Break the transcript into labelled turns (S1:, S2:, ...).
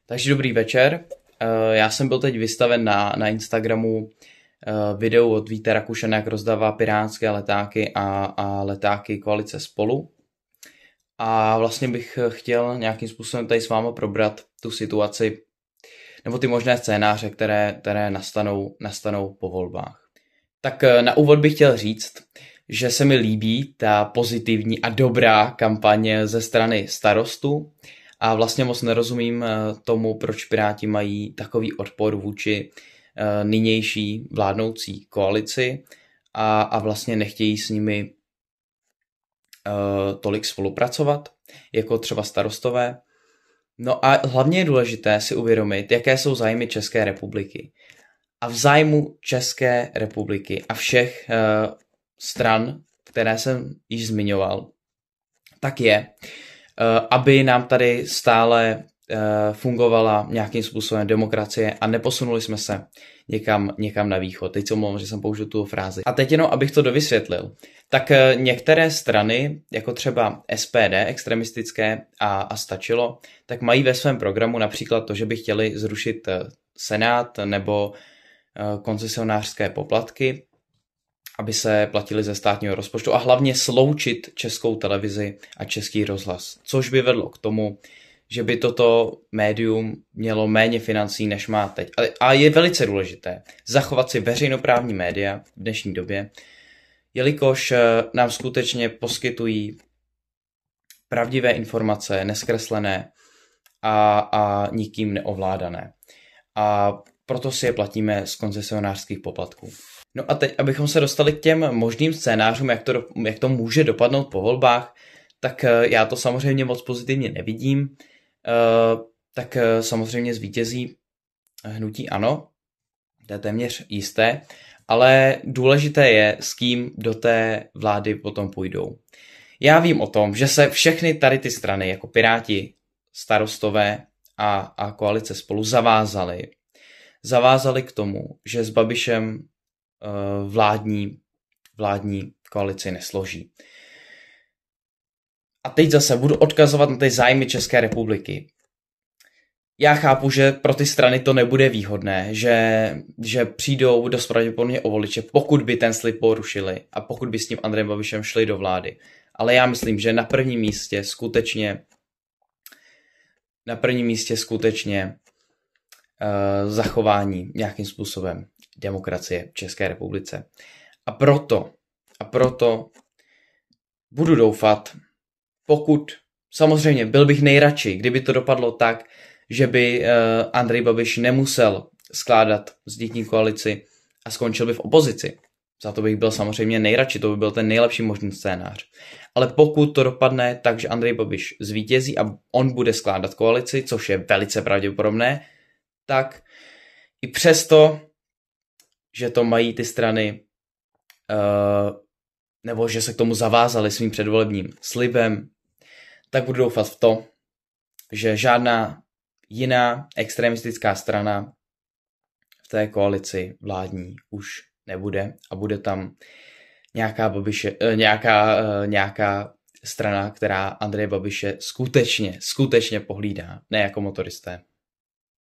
S1: Takže dobrý večer. Já jsem byl teď vystaven na Instagramu video od Víta Rakušana, jak rozdává pirátské letáky a letáky koalice Spolu. A vlastně bych chtěl nějakým způsobem tady s vámi probrat tu situaci nebo ty možné scénáře, které nastanou po volbách. Tak na úvod bych chtěl říct, že se mi líbí ta pozitivní a dobrá kampaně ze strany Starostů a vlastně moc nerozumím tomu, proč Piráti mají takový odpor vůči nynější vládnoucí koalici a vlastně nechtějí s nimi tolik spolupracovat, jako třeba Starostové. No a hlavně je důležité si uvědomit, jaké jsou zájmy České republiky. A v zájmu České republiky a všech stran, které jsem již zmiňoval, tak je, aby nám tady stále fungovala nějakým způsobem demokracie a neposunuli jsme se někam na východ. Teď se omlouvám, že jsem použil tu frázi. A teď jenom, abych to dovysvětlil, tak některé strany, jako třeba SPD, extremistické a Stačilo, tak mají ve svém programu například to, že by chtěli zrušit Senát nebo koncesionářské poplatky, aby se platily ze státního rozpočtu a hlavně sloučit Českou televizi a Český rozhlas, což by vedlo k tomu, že by toto médium mělo méně financí, než má teď. A je velice důležité zachovat si veřejnoprávní média v dnešní době, jelikož nám skutečně poskytují pravdivé informace, neskreslené a nikým neovládané. A proto si je platíme z koncesionářských poplatků. No a teď, abychom se dostali k těm možným scénářům, jak to může dopadnout po volbách, tak já to samozřejmě moc pozitivně nevidím. Tak samozřejmě zvítězí hnutí ANO, to je téměř jisté, ale důležité je, s kým do té vlády potom půjdou. Já vím o tom, že se všechny tady ty strany, jako Piráti, Starostové a koalice Spolu zavázali k tomu, že s Babišem vládní koalici nesloží. A teď zase budu odkazovat na ty zájmy České republiky. Já chápu, že pro ty strany to nebude výhodné, že přijdou dost pravděpodobně o voliče, pokud by ten slib porušili a pokud by s tím Andrejem Babišem šli do vlády. Ale já myslím, že na prvním místě skutečně zachování nějakým způsobem demokracie v České republice. A proto budu doufat, pokud, samozřejmě byl bych nejradši, kdyby to dopadlo tak, že by Andrej Babiš nemusel skládat zdítní koalici a skončil by v opozici. Za to bych byl samozřejmě nejradši, to by byl ten nejlepší možný scénář. Ale pokud to dopadne tak, že Andrej Babiš zvítězí a on bude skládat koalici, což je velice pravděpodobné, tak i přesto, že to mají ty strany, nebo že se k tomu zavázali svým předvolebním slibem, tak budu doufat v to, že žádná jiná extremistická strana v té koalici vládní už nebude a bude tam nějaká strana, která Andreje Babiše skutečně pohlídá, ne jako motoristé.